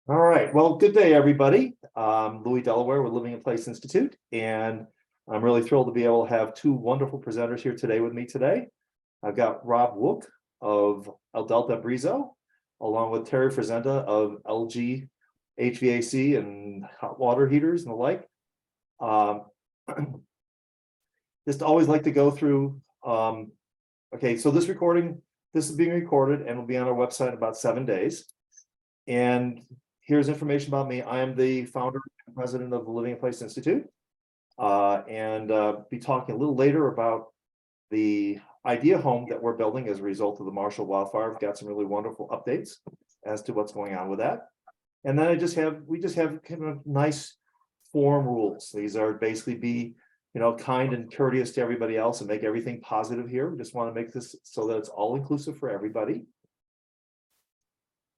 All right. Well, good day, everybody. Louis Delaware with Living in Place Institute, and I'm really thrilled to be able to have two wonderful presenters here today with me today. I've got Rob Woock of El Delta Brizo, along with Terry Frisenda of LG HVAC and hot water heaters and the like. Um, just always like to go through. Okay, so this is being recorded and will be on our website in about 7 days. And here's information about me. I am the founder and president of the Living in Place Institute, and be talking a little later about the idea home that we're building as a result of the Marshall wildfire. We've got some really wonderful updates as to what's going on with that. And then we just have kind of nice form rules. These are basically be, kind and courteous to everybody else and make everything positive here. We just want to make this so that it's all inclusive for everybody.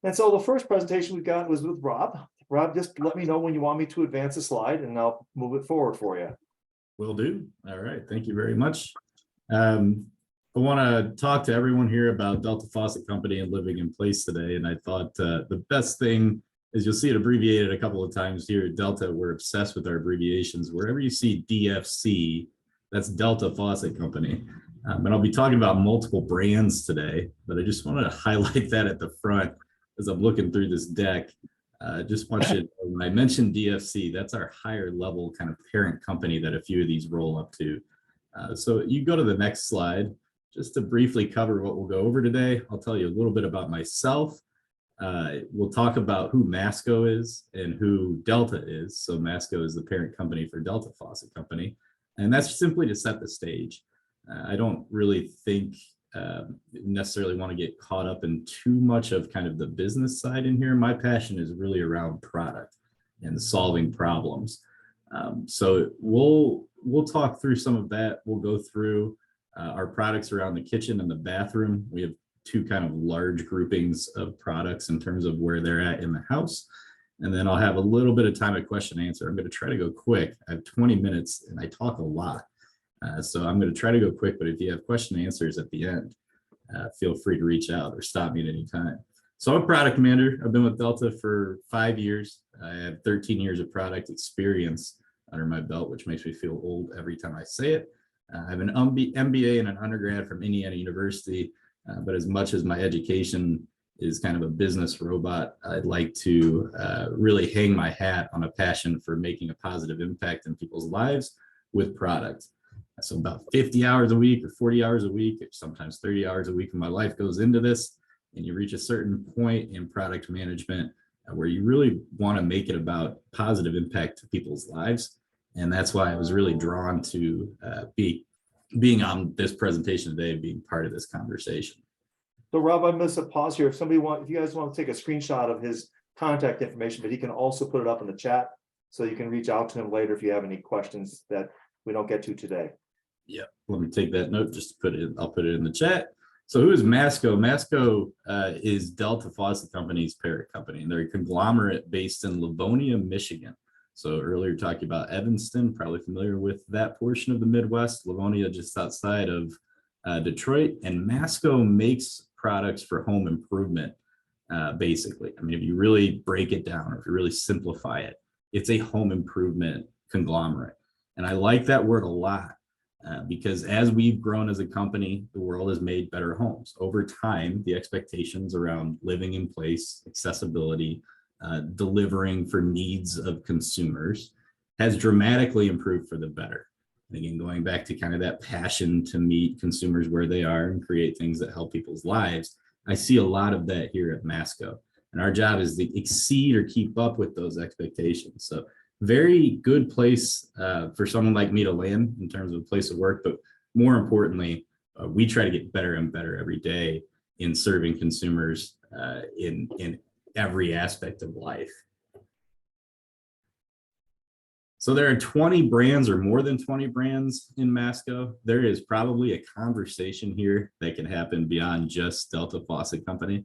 And so the first presentation we got was with Rob. Rob, just let me know when you want me to advance a slide and I'll move it forward for you. Will do. All right. Thank you very much. I want to talk to everyone here about Delta Faucet Company and Living in Place today. And I thought the best thing is you'll see it abbreviated a couple of times here at Delta. We're obsessed with our abbreviations. Wherever you see DFC, that's Delta Faucet Company. And I'll be talking about multiple brands today, but I just wanted to highlight that at the front as I'm looking through this deck. Just want you to know, when I mentioned DFC, that's our higher level kind of parent company that a few of these roll up to. So you go to the next slide, just to briefly cover what we'll go over today. I'll tell you a little bit about myself. We'll talk about who Masco is and who Delta is. So Masco is the parent company for Delta Faucet Company. And that's simply to set the stage. I don't really think necessarily want to get caught up in too much of kind of the business side in here. My passion is really around product and solving problems. So we'll talk through some of that. We'll go through our products around the kitchen and the bathroom. We have two kind of large groupings of products in terms of where they're at in the house. And then I'll have a little bit of time at question and answer. I'm going to try to go quick. I have 20 minutes and I talk a lot. So I'm going to try to go quick, but if you have question and answers at the end, feel free to reach out or stop me at any time. So I'm a product manager. I've been with Delta for 5 years. I have 13 years of product experience under my belt, which makes me feel old every time I say it. I have an MBA and an undergrad from Indiana University, but as much as my education is kind of a business robot, I'd like to really hang my hat on a passion for making a positive impact in people's lives with product. So about 50 hours a week or 40 hours a week, or sometimes 30 hours a week of my life goes into this, and you reach a certain point in product management where you really want to make it about positive impact to people's lives. And that's why I was really drawn to being on this presentation today, being part of this conversation. So Rob, I missed a pause here. If you guys want to take a screenshot of his contact information, but he can also put it up in the chat so you can reach out to him later if you have any questions that we don't get to today. Yeah, let me take that note just to put it. I'll put it in the chat. So who is Masco? Masco is Delta Faucet Company's parent company, and they're a conglomerate based in Livonia, Michigan. So earlier talking about Evanston, probably familiar with that portion of the Midwest. Livonia just outside of Detroit, and Masco makes products for home improvement. Basically, I mean, if you really break it down, or if you really simplify it, it's a home improvement conglomerate, and I like that word a lot. Because as we've grown as a company, the world has made better homes. Over time, the expectations around living in place, accessibility, delivering for needs of consumers has dramatically improved for the better. And again, going back to kind of that passion to meet consumers where they are and create things that help people's lives, I see a lot of that here at Masco. And our job is to exceed or keep up with those expectations. So very good place for someone like me to land in terms of a place of work, but more importantly, we try to get better and better every day in serving consumers in every aspect of life. So there are 20 brands or more than 20 brands in Masco. There is probably a conversation here that can happen beyond just Delta Faucet Company.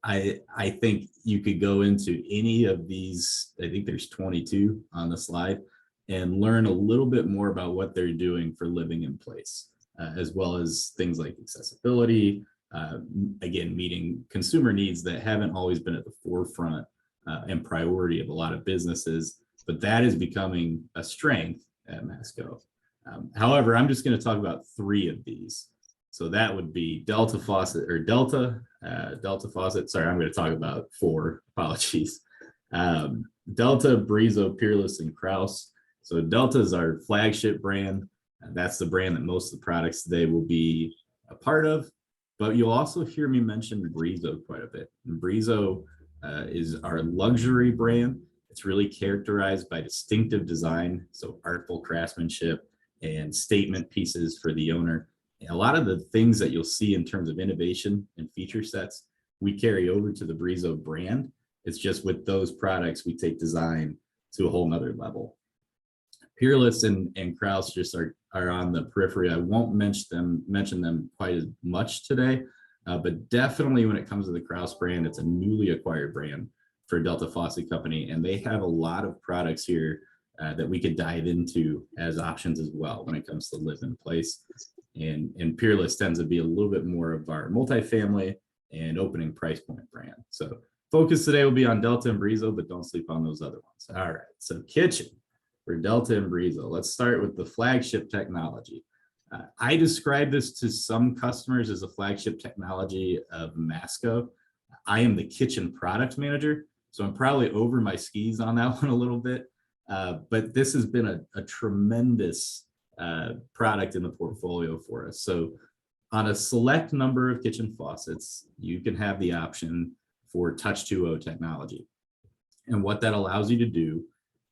I think you could go into any of these, I think there's 22 on the slide, and learn a little bit more about what they're doing for living in place, as well as things like accessibility, again, meeting consumer needs that haven't always been at the forefront and priority of a lot of businesses, but that is becoming a strength at Masco. However, I'm just going to talk about 3 of these. So that would be Delta Faucet or Delta Faucet. Sorry, I'm going to talk about 4. Apologies. Delta, Brizo, Peerless, and Kraus. So Delta is our flagship brand. That's the brand that most of the products today will be a part of. But you'll also hear me mention Brizo quite a bit. And Brizo is our luxury brand. It's really characterized by distinctive design, so artful craftsmanship and statement pieces for the owner. And a lot of the things that you'll see in terms of innovation and feature sets, we carry over to the Brizo brand. It's just with those products, we take design to a whole nother level. Peerless and Kraus just are on the periphery. I won't mention them quite as much today, but definitely when it comes to the Kraus brand, it's a newly acquired brand for Delta Faucet Company, and they have a lot of products here that we could dive into as options as well when it comes to live in place. And Peerless tends to be a little bit more of our multifamily and opening price point brand. So focus today will be on Delta and Brizo, but don't sleep on those other ones. All right, so kitchen for Delta and Brizo. Let's start with the flagship technology. I describe this to some customers as a flagship technology of Masco. I am the kitchen product manager, so I'm probably over my skis on that one a little bit. But this has been a tremendous product in the portfolio for us. So on a select number of kitchen faucets, you can have the option for Touch 2.0 technology. And what that allows you to do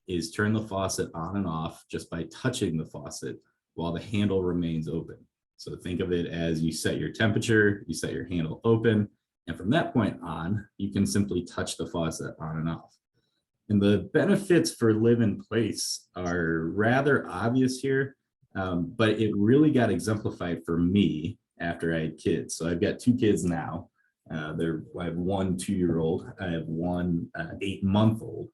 is turn the faucet on and off just by touching the faucet while the handle remains open. So think of it as you set your temperature, you set your handle open, and from that point on, you can simply touch the faucet on and off. And the benefits for live in place are rather obvious here, but it really got exemplified for me after I had kids. So I've got 2 kids now. I have one 2-year-old, I have one 8-month-old.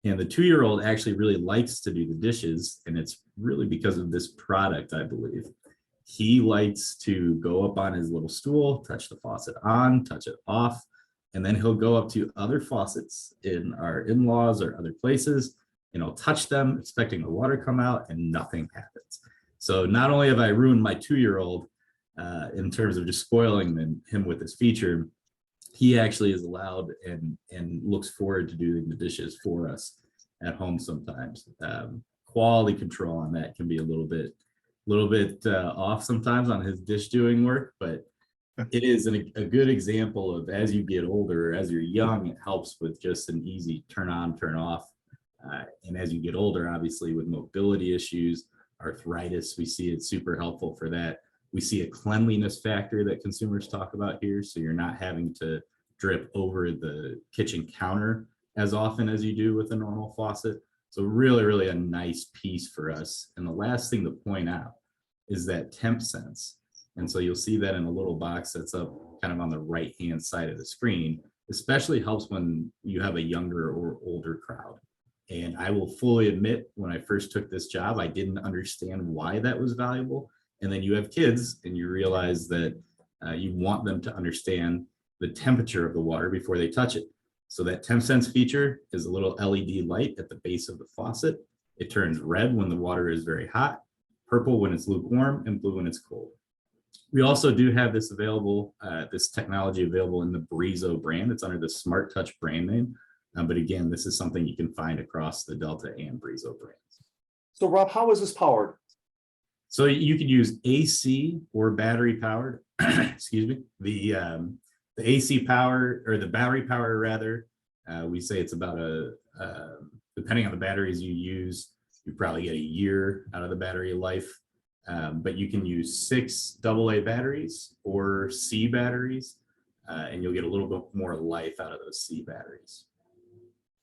And the 2-year-old actually really likes to do the dishes, and it's really because of this product, I believe. He likes to go up on his little stool, touch the faucet on, touch it off, and then he'll go up to other faucets in our in-laws or other places, and he'll touch them, expecting the water to come out, and nothing happens. So not only have I ruined my 2-year-old in terms of just spoiling him with this feature, he actually is allowed and looks forward to doing the dishes for us at home sometimes. Quality control on that can be a little bit off sometimes on his dish doing work, but it is a good example of, as you get older, as you're young, it helps with just an easy turn on, turn off. And as you get older, obviously with mobility issues, arthritis, we see it super helpful for that. We see a cleanliness factor that consumers talk about here. So you're not having to drip over the kitchen counter as often as you do with a normal faucet. So really, really a nice piece for us. And the last thing to point out is that temp sense. And so you'll see that in a little box that's up kind of on the right-hand side of the screen, especially helps when you have a younger or older crowd. And I will fully admit, when I first took this job, I didn't understand why that was valuable. And then you have kids and you realize that you want them to understand the temperature of the water before they touch it. So that temp sense feature is a little LED light at the base of the faucet. It turns red when the water is very hot, purple when it's lukewarm, and blue when it's cold. We also do have this available, this technology available in the Brizo brand. It's under the Smart Touch brand name. But again, this is something you can find across the Delta and Brizo brands. So Rob, how is this powered? So you could use AC or battery powered. Excuse me. The AC power, or the battery power rather, we say it's about depending on the batteries you use, you probably get a year out of the battery life. But you can use 6 AA batteries or C batteries, and you'll get a little bit more life out of those C batteries.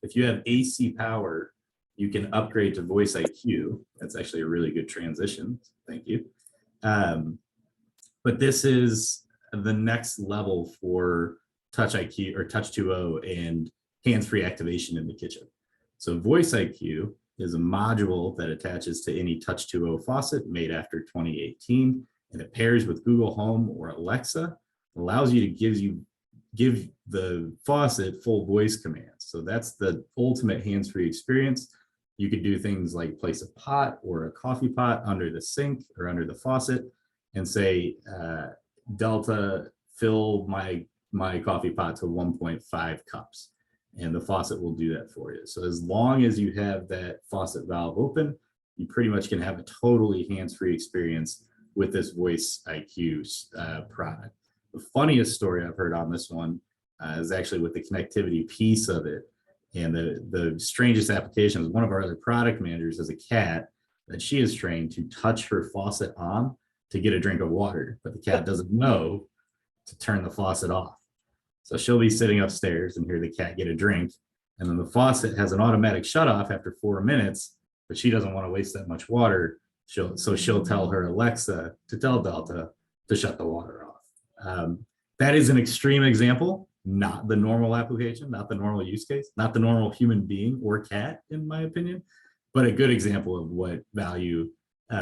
If you have AC power, you can upgrade to Voice IQ. That's actually a really good transition. Thank you. But this is the next level for Touch IQ or Touch 2.0 and hands-free activation in the kitchen. So Voice IQ is a module that attaches to any Touch 2.0 faucet made after 2018, and it pairs with Google Home or Alexa. It allows you to give the faucet full voice commands. So that's the ultimate hands-free experience. You could do things like place a pot or a coffee pot under the sink or under the faucet and say, Delta, fill my coffee pot to 1.5 cups. And the faucet will do that for you. So as long as you have that faucet valve open, you pretty much can have a totally hands-free experience with this Voice IQ product. The funniest story I've heard on this one is actually with the connectivity piece of it. And the strangest application is one of our other product managers has a cat that she is trained to touch her faucet on to get a drink of water, but the cat doesn't know to turn the faucet off. So she'll be sitting upstairs and hear the cat get a drink, and then the faucet has an automatic shut off after 4 minutes, but she doesn't want to waste that much water. She'll tell her Alexa to tell Delta to shut the water off. That is an extreme example, not the normal application, not the normal use case, not the normal human being or cat, in my opinion, but a good example of what value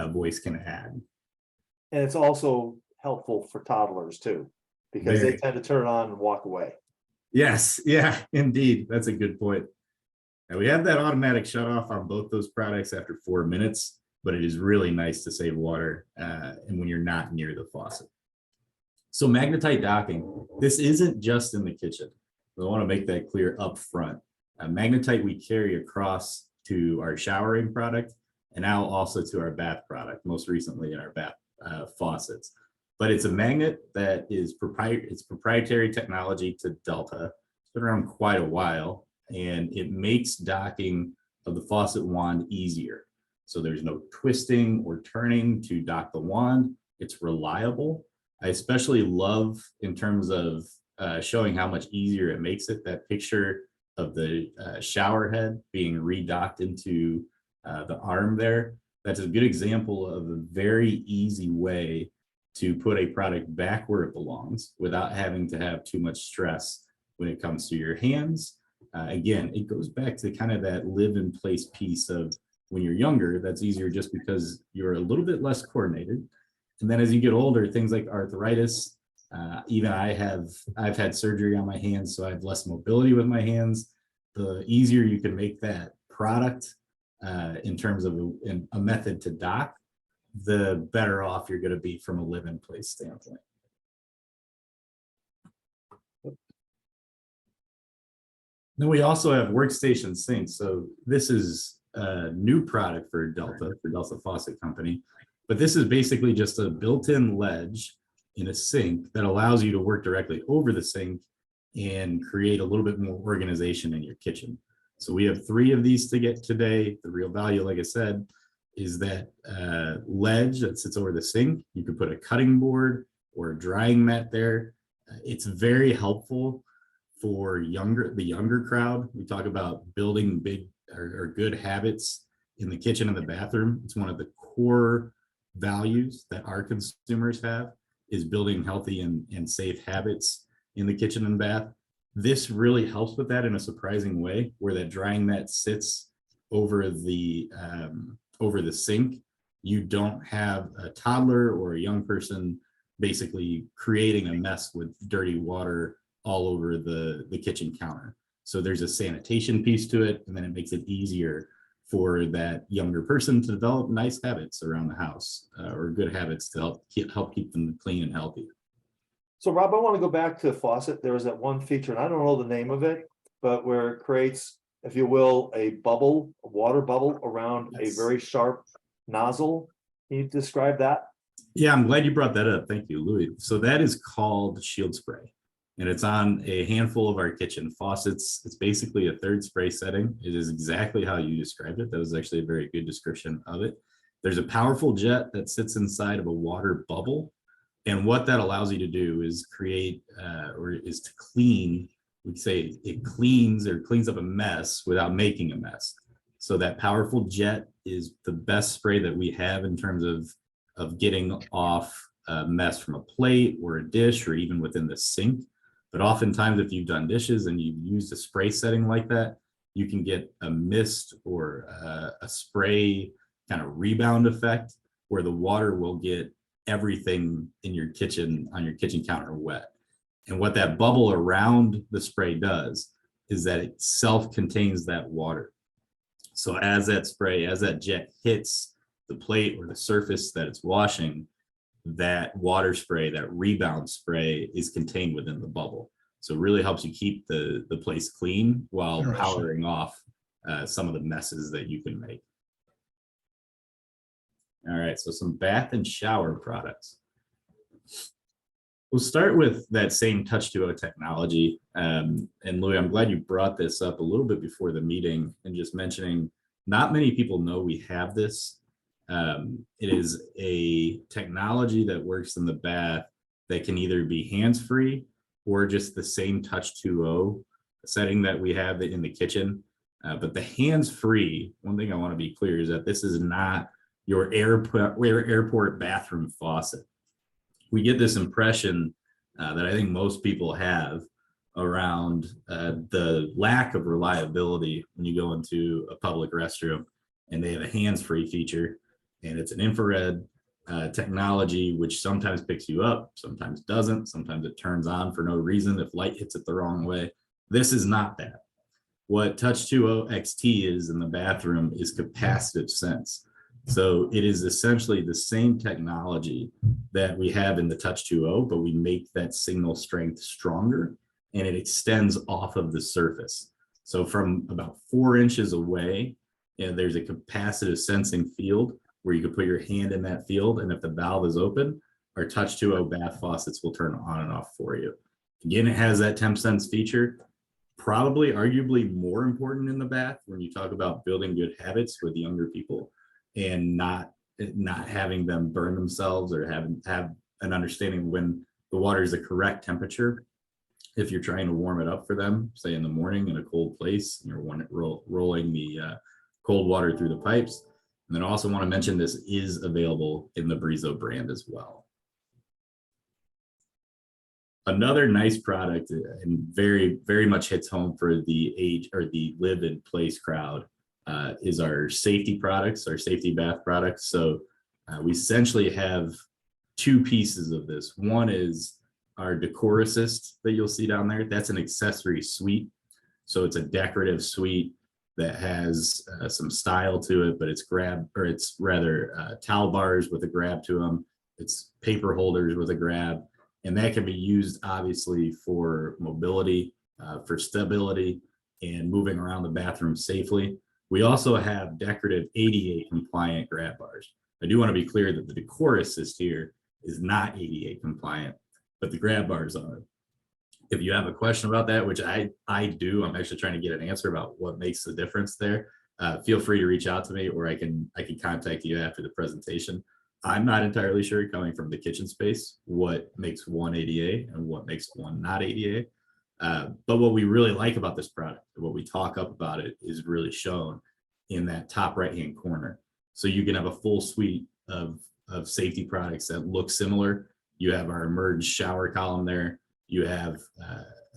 voice can add. And it's also helpful for toddlers too, because they tend to turn it on and walk away. Yes, yeah, indeed. That's a good point. Now we have that automatic shut off on both those products after 4 minutes, but it is really nice to save water and when you're not near the faucet. So magnetite docking, this isn't just in the kitchen. I want to make that clear up front. Magnetite we carry across to our showering product and now also to our bath product, most recently in our bath faucets. But it's a magnet that is proprietary technology to Delta. It's been around quite a while, and it makes docking of the faucet wand easier. So there's no twisting or turning to dock the wand. It's reliable. I especially love, in terms of showing how much easier it makes it, that picture of the shower head being redocked into the arm there. That's a good example of a very easy way to put a product back where it belongs without having to have too much stress when it comes to your hands. Again, it goes back to kind of that live in place piece of when you're younger, that's easier just because you're a little bit less coordinated. And then as you get older, things like arthritis, even I've had surgery on my hands, so I have less mobility with my hands. The easier you can make that product in terms of a method to dock, the better off you're going to be from a live-in place standpoint. Then we also have workstation sinks. So this is a new product for Delta Faucet Company, but this is basically just a built-in ledge in a sink that allows you to work directly over the sink and create a little bit more organization in your kitchen. So we have 3 of these to get today. The real value, like I said, is that ledge that sits over the sink. You could put a cutting board or a drying mat there. It's very helpful for the younger crowd. We talk about building big or good habits in the kitchen and the bathroom. It's one of the core values that our consumers have, is building healthy and safe habits in the kitchen and bath. This really helps with that in a surprising way, where that drying mat sits over the sink. You don't have a toddler or a young person basically creating a mess with dirty water all over the kitchen counter. So there's a sanitation piece to it, and then it makes it easier for that younger person to develop nice habits around the house, or good habits to help keep them clean and healthy. So Rob, I want to go back to faucet. There was that one feature, and I don't know the name of it, but where it creates, if you will, a water bubble around a very sharp nozzle. Can you describe that? Yeah, I'm glad you brought that up. Thank you, Louis. So that is called Shield Spray, and it's on a handful of our kitchen faucets. It's basically a 3rd spray setting. It is exactly how you described it. That was actually a very good description of it. There's a powerful jet that sits inside of a water bubble. And what that allows you to do is create is to clean. We say it cleans up a mess without making a mess. So that powerful jet is the best spray that we have in terms of getting off a mess from a plate or a dish or even within the sink. But oftentimes, if you've done dishes and you've used a spray setting like that, you can get a mist or a spray kind of rebound effect where the water will get everything in your kitchen on your kitchen counter wet. And what that bubble around the spray does is that it self-contains that water. So as that jet hits the plate or the surface that it's washing, that water spray, that rebound spray is contained within the bubble. So it really helps you keep the place clean while powering off some of the messes that you can make. All right, so some bath and shower products. We'll start with that same Touch 2.0 technology. And Louis, I'm glad you brought this up a little bit before the meeting and just mentioning not many people know we have this. It is a technology that works in the bath that can either be hands-free or just the same Touch 2.0 setting that we have in the kitchen. But the hands-free, one thing I want to be clear is that this is not your airport bathroom faucet. We get this impression that I think most people have around the lack of reliability when you go into a public restroom and they have a hands-free feature, and it's an infrared technology which sometimes picks you up, sometimes doesn't, sometimes it turns on for no reason if light hits it the wrong way. This is not that. What Touch 2.0 XT is in the bathroom is capacitive sense. So it is essentially the same technology that we have in the Touch 2.0, but we make that signal strength stronger and it extends off of the surface. So from about 4 inches away, there's a capacitive sensing field where you can put your hand in that field, and if the valve is open, our Touch 2.0 bath faucets will turn on and off for you. Again, it has that temp sense feature, probably arguably more important in the bath when you talk about building good habits with younger people and not having them burn themselves or have an understanding when the water is the correct temperature. If you're trying to warm it up for them, say in the morning in a cold place, and you're rolling the cold water through the pipes. And then I also want to mention this is available in the Brizo brand as well. Another nice product and very, very much hits home for the age or the live in place crowd is our safety products, our safety bath products. So we essentially have 2 pieces of this. One is our Decor Assist that you'll see down there. That's an accessory suite. So it's a decorative suite that has some style to it, but it's towel bars with a grab to them. It's paper holders with a grab, and that can be used obviously for mobility, for stability, and moving around the bathroom safely. We also have decorative ADA compliant grab bars. I do want to be clear that the Decor Assist here is not ADA compliant, but the grab bars are. If you have a question about that, which I do, I'm actually trying to get an answer about what makes the difference there. Feel free to reach out to me, or I can contact you after the presentation. I'm not entirely sure, coming from the kitchen space, what makes one ADA and what makes one not ADA. But what we really like about this product, what we talk up about it, is really shown in that top right-hand corner. So you can have a full suite of safety products that look similar. You have our emerged shower column there. You have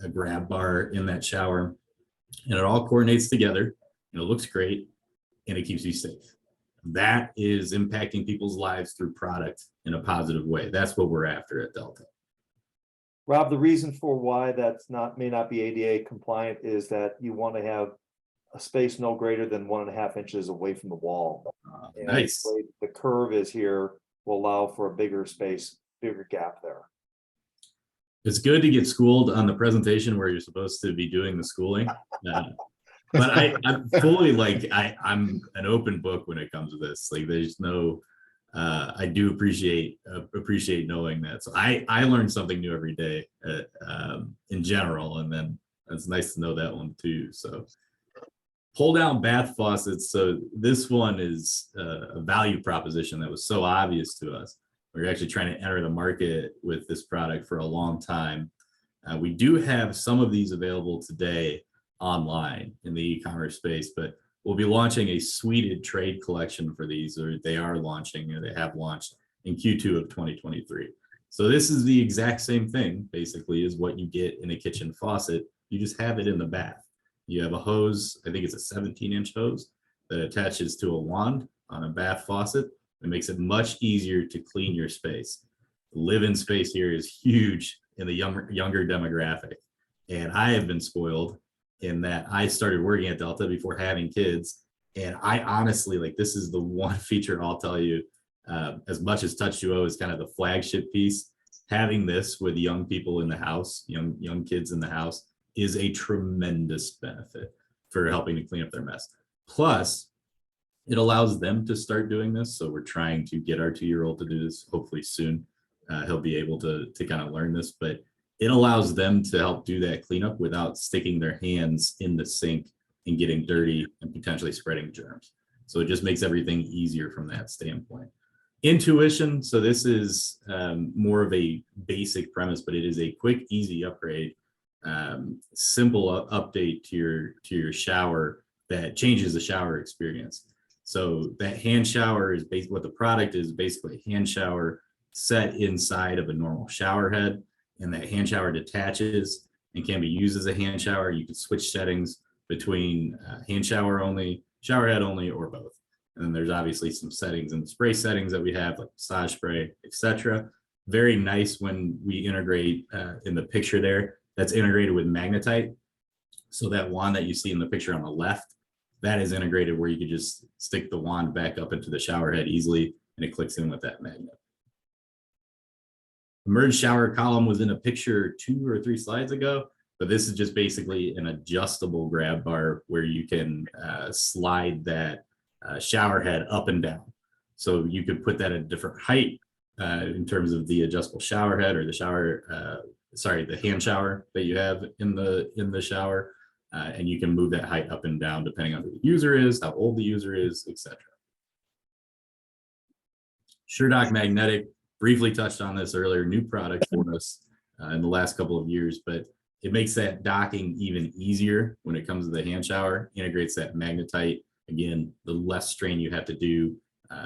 a grab bar in that shower, and it all coordinates together, and it looks great, and it keeps you safe. That is impacting people's lives through product in a positive way. That's what we're after at Delta. Rob, the reason for why that's may not be ADA compliant is that you want to have a space no greater than 1.5 inches away from the wall. Nice. The way the curve is here will allow for a bigger space, bigger gap there. It's good to get schooled on the presentation where you're supposed to be doing the schooling. But I'm fully I'm an open book when it comes to this. Like, there's no, I do appreciate knowing that. So I learn something new every day in general, and then it's nice to know that one too. So pull down bath faucets. So this one is a value proposition that was so obvious to us. We're actually trying to enter the market with this product for a long time. We do have some of these available today online in the e-commerce space, but we'll be launching a suited trade collection for these, or they are launching, or they have launched in Q2 of 2023. So this is the exact same thing, basically, as what you get in a kitchen faucet. You just have it in the bath. You have a hose, I think it's a 17-inch hose that attaches to a wand on a bath faucet. It makes it much easier to clean your space. The live-in space here is huge in the younger demographic. And I have been spoiled in that I started working at Delta before having kids. And I honestly, like, this is the one feature I'll tell you, as much as Touch 2.0 is kind of the flagship piece, having this with young people in the house, young kids in the house, is a tremendous benefit for helping to clean up their mess. Plus, it allows them to start doing this. So we're trying to get our 2-year-old to do this hopefully soon. He'll be able to kind of learn this, but it allows them to help do that cleanup without sticking their hands in the sink and getting dirty and potentially spreading germs. So it just makes everything easier from that standpoint. Intuition. So this is more of a basic premise, but it is a quick, easy upgrade, simple update to your shower that changes the shower experience. So that hand shower is basically what the product is, basically a hand shower set inside of a normal shower head, and that hand shower detaches and can be used as a hand shower. You can switch settings between hand shower only, shower head only, or both. And then there's obviously some settings and spray settings that we have, like massage spray, etc. Very nice when we integrate in the picture there, that's integrated with magnetite. So that wand that you see in the picture on the left, that is integrated where you could just stick the wand back up into the shower head easily, and it clicks in with that magnet. The merge shower column was in a picture 2 or 3 slides ago, but this is just basically an adjustable grab bar where you can slide that shower head up and down. So you could put that at a different height in terms of the adjustable shower head, or the shower, the hand shower that you have in the shower. And you can move that height up and down depending on who the user is, how old the user is, etc. SureDock Magnetic, briefly touched on this earlier, new product for us in the last couple of years, but it makes that docking even easier when it comes to the hand shower, integrates that magnetite. Again, the less strain you have to do,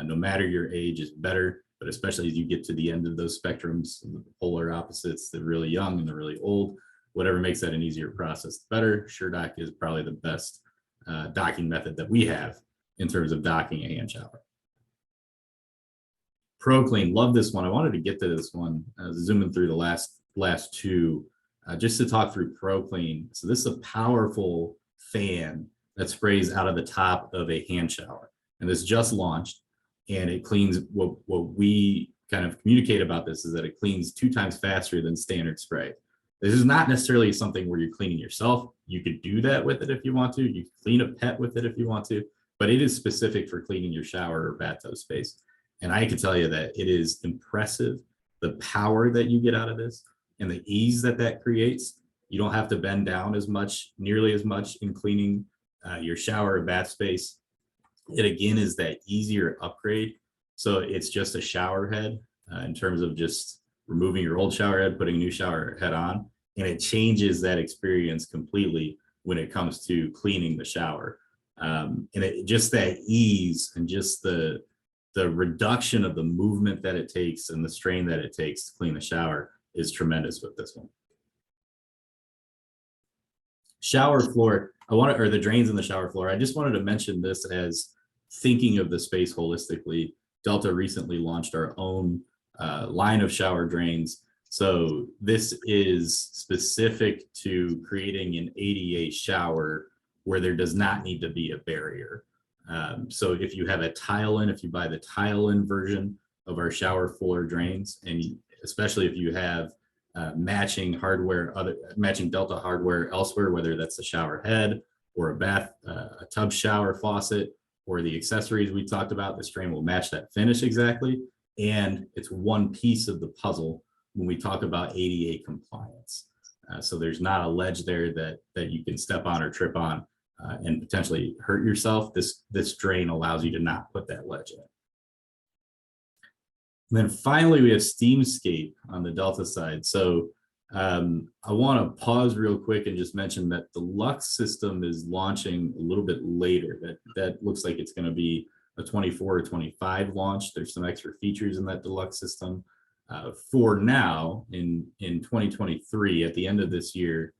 no matter your age, is better, but especially as you get to the end of those spectrums, the polar opposites, the really young and the really old, whatever makes that an easier process, the better. SureDock is probably the best docking method that we have in terms of docking a hand shower. ProClean, love this one. I wanted to get to this one, zooming through the last two, just to talk through ProClean. So this is a powerful fan that sprays out of the top of a hand shower, and this just launched, and it cleans. What we kind of communicate about this is that it cleans 2 times faster than standard spray. This is not necessarily something where you're cleaning yourself. You could do that with it if you want to. You can clean a pet with it if you want to, but it is specific for cleaning your shower or bathtub space. And I can tell you that it is impressive, the power that you get out of this and the ease that creates. You don't have to bend down nearly as much in cleaning your shower or bath space. It again is that easier upgrade. So it's just a shower head in terms of just removing your old shower head, putting a new shower head on, and it changes that experience completely when it comes to cleaning the shower. And just that ease and just the reduction of the movement that it takes and the strain that it takes to clean the shower is tremendous with this one. Shower floor, or the drains in the shower floor. I just wanted to mention this as thinking of the space holistically. Delta recently launched our own line of shower drains. So this is specific to creating an ADA shower where there does not need to be a barrier. So if you have if you buy the tile-in version of our shower floor drains, and especially if you have matching hardware, matching Delta hardware elsewhere, whether that's a shower head or a tub shower faucet, or the accessories we talked about, this drain will match that finish exactly. And it's one piece of the puzzle when we talk about ADA compliance. So there's not a ledge there that you can step on or trip on and potentially hurt yourself. This drain allows you to not put that ledge in. And then finally, we have Steamscape on the Delta side. So I want to pause real quick and just mention that the Lux system is launching a little bit later. That looks like it's going to be a 24 or 25 launch. There's some extra features in that deluxe system. For now, in 2023, at the end of this year,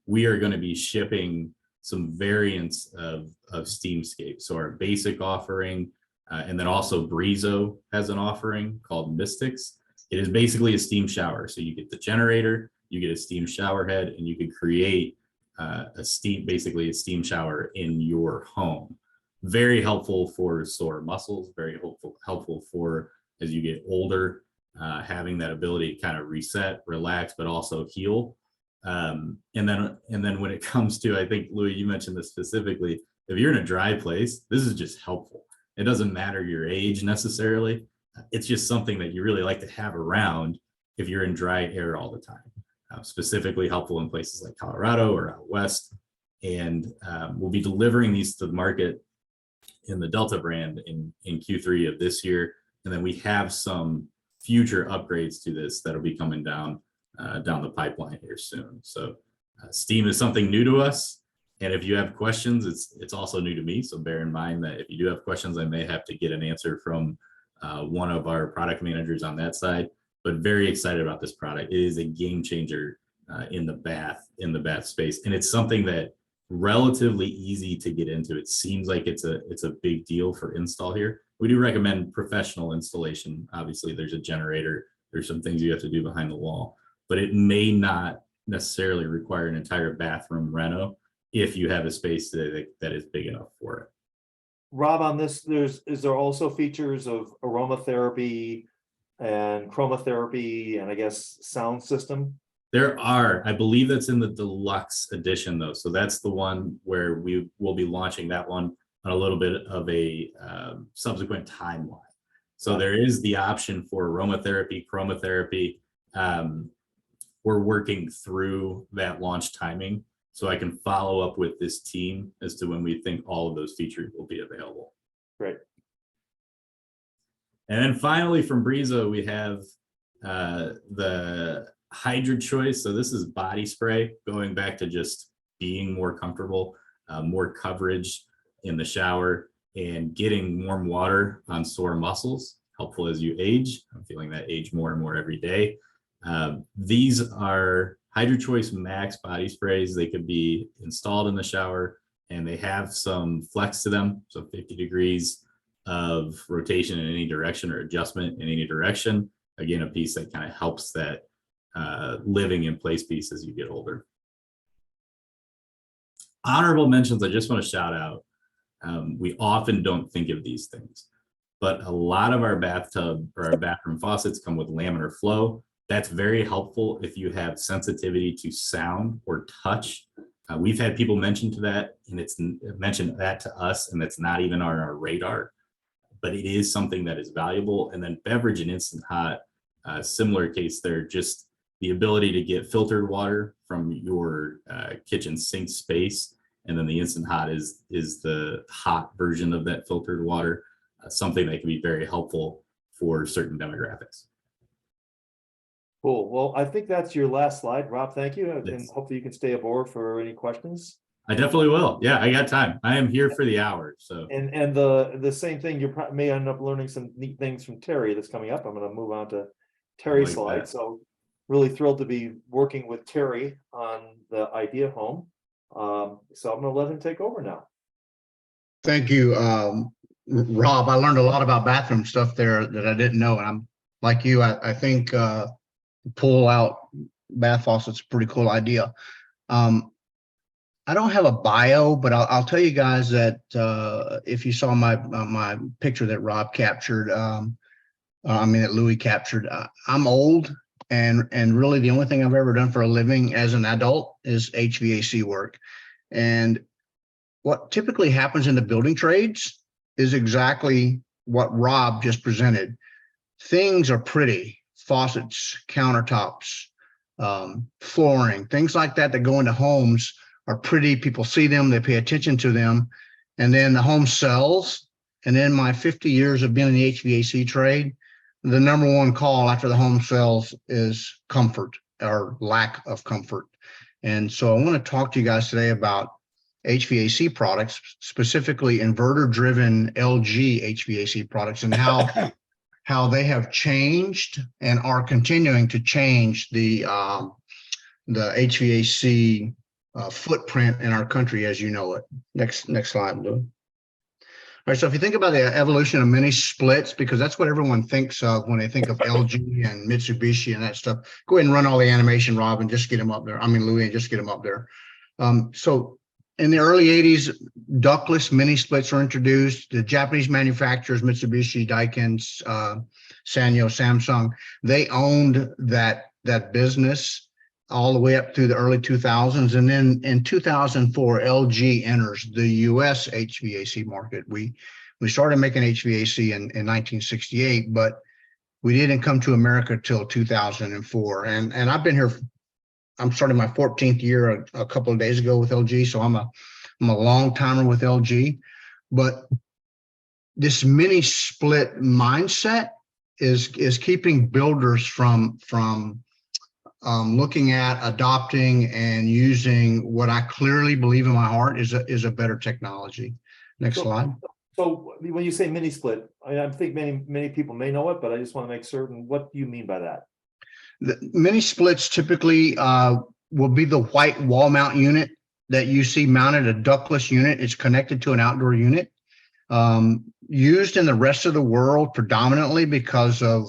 we are going to be shipping some variants of Steamscape. So our basic offering, and then also Brizo has an offering called Mystics. It is basically a steam shower. So you get the generator, you get a steam shower head, and you can create basically a steam shower in your home. Very helpful for sore muscles, very helpful for as you get older, having that ability to kind of reset, relax, but also heal. And then when it comes to, I think, Louis, you mentioned this specifically, if you're in a dry place, this is just helpful. It doesn't matter your age necessarily. It's just something that you really like to have around if you're in dry air all the time. Specifically helpful in places like Colorado or out west. And we'll be delivering these to the market in the Delta brand in Q3 of this year. And then we have some future upgrades to this that'll be coming down the pipeline here soon. So steam is something new to us. And if you have questions, it's also new to me. So bear in mind that if you do have questions, I may have to get an answer from one of our product managers on that side, but very excited about this product. It is a game changer in the bath space. And it's something that relatively easy to get into. It seems like it's a big deal for install here. We do recommend professional installation. Obviously there's a generator, there's some things you have to do behind the wall, but it may not necessarily require an entire bathroom reno if you have a space that is big enough for it. Rob, on this, is there also features of aromatherapy and chromotherapy and I guess sound system? There are, I believe that's in the deluxe edition though. So that's the one where we will be launching that one on a little bit of a subsequent timeline. So there is the option for aromatherapy, chromotherapy. We're working through that launch timing, so I can follow up with this team as to when we think all of those features will be available. Great. And then finally from Brizo, we have the Hydra Choice. So this is body spray, going back to just being more comfortable, more coverage in the shower and getting warm water on sore muscles, helpful as you age. I'm feeling that age more and more every day. These are Hydra Choice Max body sprays. They could be installed in the shower and they have some flex to them. So 50 degrees of rotation in any direction or adjustment in any direction. Again, a piece that kind of helps that living in place piece as you get older. Honorable mentions, I just want to shout out. We often don't think of these things, but a lot of our bathtub or our bathroom faucets come with laminar flow. That's very helpful if you have sensitivity to sound or touch. We've had people mention that to us, and it's not even on our radar, but it is something that is valuable. And then beverage and instant hot, similar case there, just the ability to get filtered water from your kitchen sink space. And then the instant hot is the hot version of that filtered water, something that can be very helpful for certain demographics. Cool. Well, I think that's your last slide, Rob. Thank you. Yes. And hopefully you can stay aboard for any questions. I definitely will. Yeah, I got time. I am here for the hour. So And the same thing, you may end up learning some neat things from Terry that's coming up. I'm going to move on to Terry's slide. that. So really thrilled to be working with Terry on the idea home. So I'm going to let him take over now. Thank you, Rob. I learned a lot about bathroom stuff there that I didn't know. And I'm like you, I think pull out bath faucets, a pretty cool idea. I don't have a bio, but I'll tell you guys that if you saw my picture that Rob captured, that Louis captured, I'm old, and really the only thing I've ever done for a living as an adult is HVAC work. And what typically happens in the building trades is exactly what Rob just presented. Things are pretty, faucets, countertops, flooring, things like that go into homes are pretty. People see them, they pay attention to them, and then the home sells. And in my 50 years of being in the HVAC trade, the number one call after the home sells is comfort or lack of comfort. And so I want to talk to you guys today about HVAC products, specifically inverter-driven LG HVAC products, and how they have changed and are continuing to change the HVAC footprint in our country as you know it. Next slide, Lou. All right, so if you think about the evolution of mini splits, because that's what everyone thinks of when they think of LG and Mitsubishi and that stuff. Go ahead and run all the animation, Rob, and just get them up there. I mean, Louis, and just get them up there. So in the early 80s, ductless mini splits were introduced. The Japanese manufacturers, Mitsubishi, Daikin, Sanyo, Samsung, they owned that business all the way up through the early 2000s. And then in 2004, LG enters the US HVAC market. We started making HVAC in 1968, but we didn't come to America till 2004. And I've been here, I'm starting my 14th year a couple of days ago with LG. So I'm a long timer with LG, but this mini split mindset is keeping builders from looking at adopting and using what I clearly believe in my heart is a better technology. Next slide. So when you say mini split, I think many people may know it, but I just want to make certain, what do you mean by that? The mini splits typically will be the white wall mount unit that you see mounted, a ductless unit. It's connected to an outdoor unit. Used in the rest of the world predominantly because of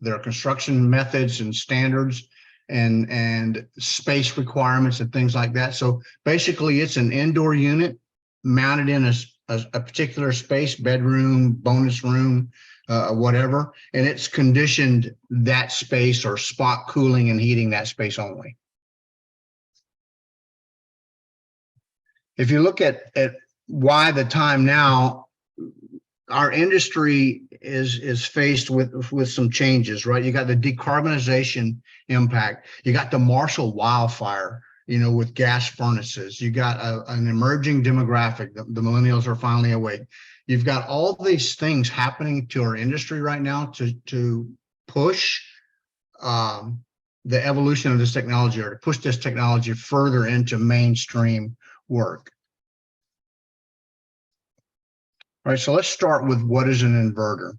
their construction methods and standards and space requirements and things like that. So basically it's an indoor unit mounted in a particular space, bedroom, bonus room, whatever, and it's conditioned that space or spot cooling and heating that space only. If you look at why the time now, our industry is faced with some changes, right? You got the decarbonization impact. You got the Marshall wildfire, with gas furnaces. You got an emerging demographic. The millennials are finally awake. You've got all these things happening to our industry right now to push the evolution of this technology, or to push this technology further into mainstream work. All right, so let's start with what is an inverter.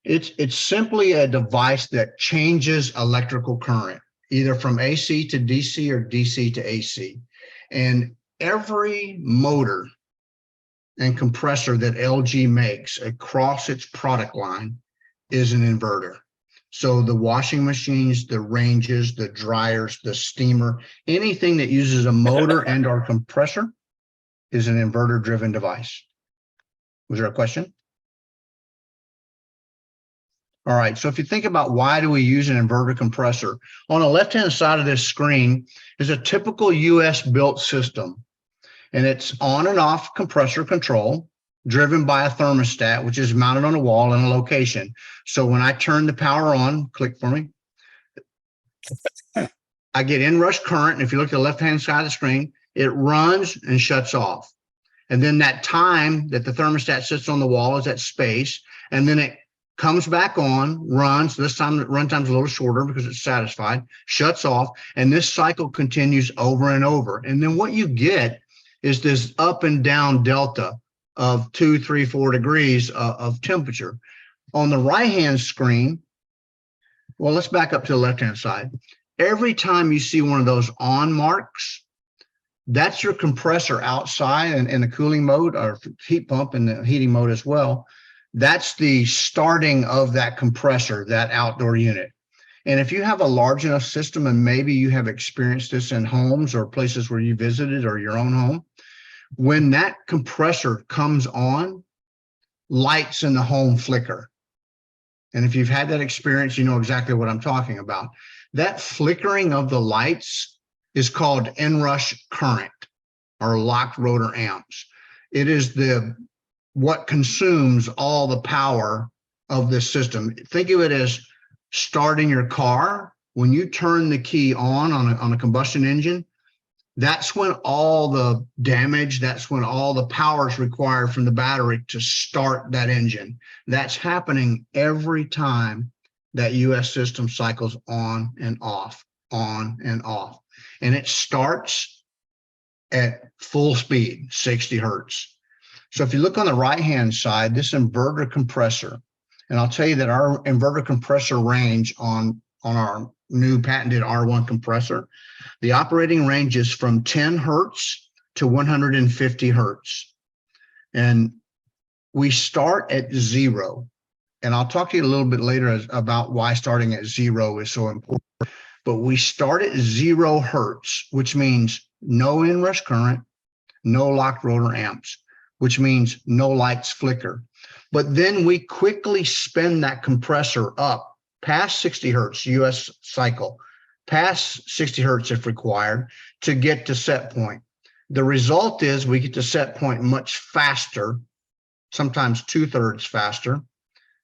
It's simply a device that changes electrical current, either from AC to DC or DC to AC. And every motor and compressor that LG makes across its product line is an inverter. So the washing machines, the ranges, the dryers, the steamer, anything that uses a motor and or compressor is an inverter driven device. Was there a question? All right, so if you think about why do we use an inverter compressor, on the left-hand side of this screen is a typical US built system. And it's on and off compressor control driven by a thermostat, which is mounted on a wall in a location. So when I turn the power on, click for me, I get inrush current. And if you look at the left-hand side of the screen, it runs and shuts off. And then that time that the thermostat sits on the wall is that space. And then it comes back on, runs. This time the runtime's a little shorter because it's satisfied, shuts off. And this cycle continues over and over. And then what you get is this up and down delta of 2, 3, 4 degrees of temperature. On the right-hand screen, well, let's back up to the left-hand side. Every time you see one of those on marks, that's your compressor outside in the cooling mode, or heat pump in the heating mode as well. That's the starting of that compressor, that outdoor unit. And if you have a large enough system, and maybe you have experienced this in homes or places where you visited or your own home, when that compressor comes on, lights in the home flicker. And if you've had that experience, you know exactly what I'm talking about. That flickering of the lights is called inrush current, or locked rotor amps. It is what consumes all the power of this system. Think of it as starting your car. When you turn the key on a combustion engine, that's when all the damage, that's when all the power is required from the battery to start that engine. That's happening every time that US system cycles on and off, on and off. And it starts at full speed, 60 hertz. So if you look on the right-hand side, this inverter compressor, and I'll tell you that our inverter compressor range on our new patented R1 compressor, the operating range is from 10 hertz to 150 hertz. And we start at 0. And I'll talk to you a little bit later about why starting at 0 is so important. But we start at 0 hertz, which means no inrush current, no locked rotor amps, which means no lights flicker. But then we quickly spin that compressor up past 60 hertz US cycle, past 60 hertz if required, to get to set point. The result is we get to set point much faster, sometimes 2/3 faster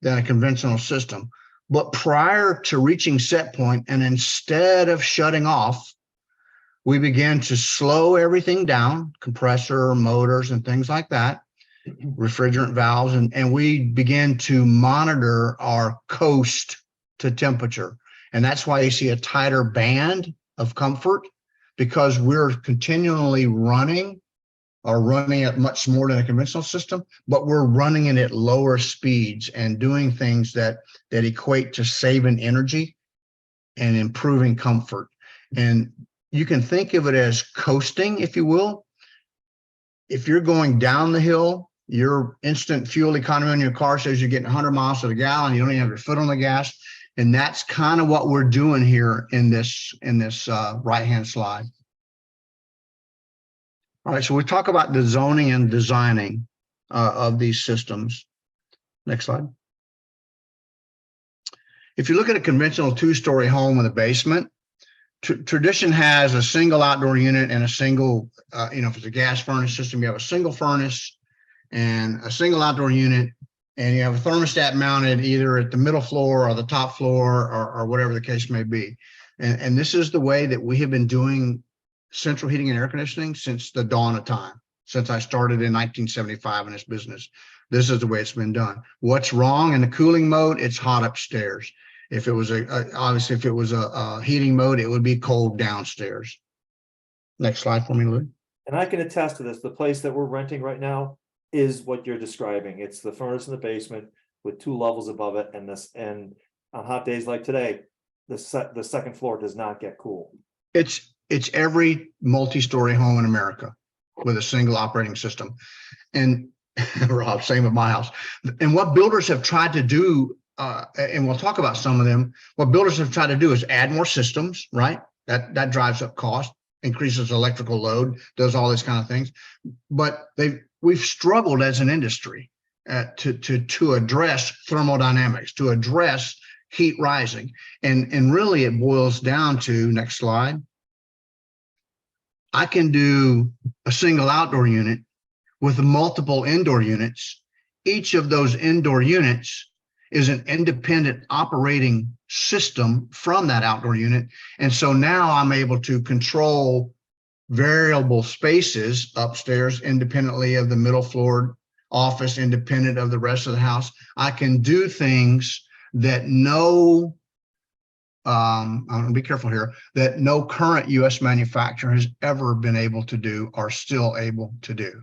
than a conventional system. But prior to reaching set point, and instead of shutting off, we began to slow everything down, compressor, motors, and things like that, refrigerant valves, and we began to monitor our coast to temperature. And that's why you see a tighter band of comfort, because we're continually running at much more than a conventional system, but we're running it at lower speeds and doing things that equate to saving energy and improving comfort. And you can think of it as coasting, if you will. If you're going down the hill, your instant fuel economy on your car says you're getting 100 miles to the gallon. You don't even have your foot on the gas. And that's kind of what we're doing here in this right-hand slide. All right, so we talk about the zoning and designing of these systems. Next slide. If you look at a conventional 2-story home with a basement, tradition has a single outdoor unit and a single, if it's a gas furnace system, you have a single furnace and a single outdoor unit, and you have a thermostat mounted either at the middle floor or the top floor or whatever the case may be. And this is the way that we have been doing central heating and air conditioning since the dawn of time, since I started in 1975 in this business. This is the way it's been done. What's wrong in the cooling mode? It's hot upstairs. If it was obviously, if it was a heating mode, it would be cold downstairs. Next slide for me, Louis. And I can attest to this. The place that we're renting right now is what you're describing. It's the furnace in the basement with 2 levels above it, and on hot days like today, the second floor does not get cool. It's every multi-story home in America with a single operating system. And Rob, same at my house. And what builders have tried to do, and we'll talk about some of them, what builders have tried to do is add more systems, right? That drives up cost, increases electrical load, does all these kind of things. But we've struggled as an industry to address thermodynamics, to address heat rising. And really it boils down to, next slide, I can do a single outdoor unit with multiple indoor units. Each of those indoor units is an independent operating system from that outdoor unit. And so now I'm able to control variable spaces upstairs independently of the middle floor office, independent of the rest of the house. I can do things that I'm gonna be careful here, that no current US manufacturer has ever been able to do or still able to do.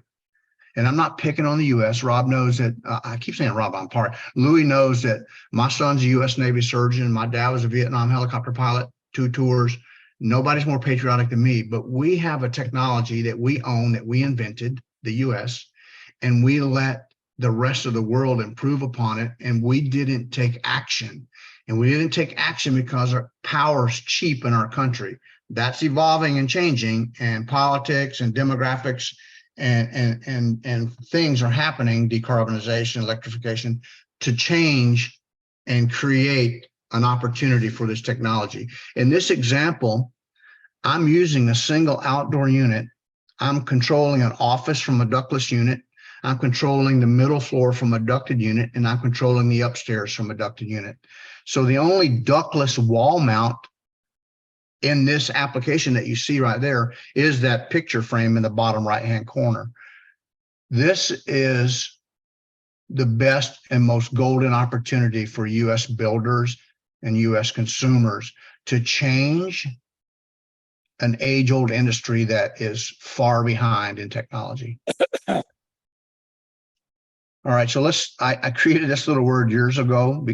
And I'm not picking on the US. Rob knows that, I keep saying Rob, I'm part. Louis knows that my son's a US Navy surgeon. My dad was a Vietnam helicopter pilot, 2 tours. Nobody's more patriotic than me, but we have a technology that we own, that we invented, the US, and we let the rest of the world improve upon it. And we didn't take action. And we didn't take action because our power's cheap in our country. That's evolving and changing, and politics and demographics and things are happening, decarbonization, electrification, to change and create an opportunity for this technology. In this example, I'm using a single outdoor unit. I'm controlling an office from a ductless unit. I'm controlling the middle floor from a ducted unit, and I'm controlling the upstairs from a ducted unit. So the only ductless wall mount in this application that you see right there is that picture frame in the bottom right-hand corner. This is the best and most golden opportunity for US builders and US consumers to change an age-old industry that is far behind in technology. All right, so I created this little word years ago.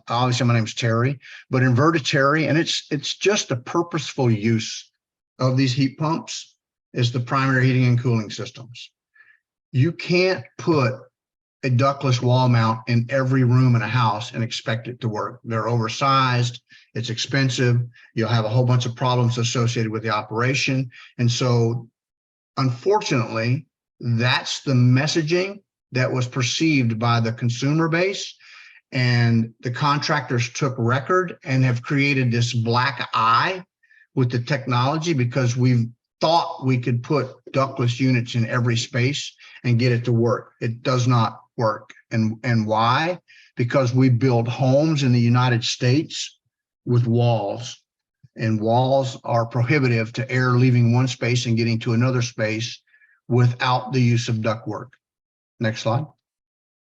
Obviously my name's Terry, but inverted Terry, and it's just a purposeful use of these heat pumps is the primary heating and cooling systems. You can't put a ductless wall mount in every room in a house and expect it to work. They're oversized, it's expensive, you'll have a whole bunch of problems associated with the operation. And so unfortunately, that's the messaging that was perceived by the consumer base. And the contractors took record and have created this black eye with the technology because we've thought we could put ductless units in every space and get it to work. It does not work. And why? Because we build homes in the United States with walls, and walls are prohibitive to air leaving one space and getting to another space without the use of ductwork. Next slide.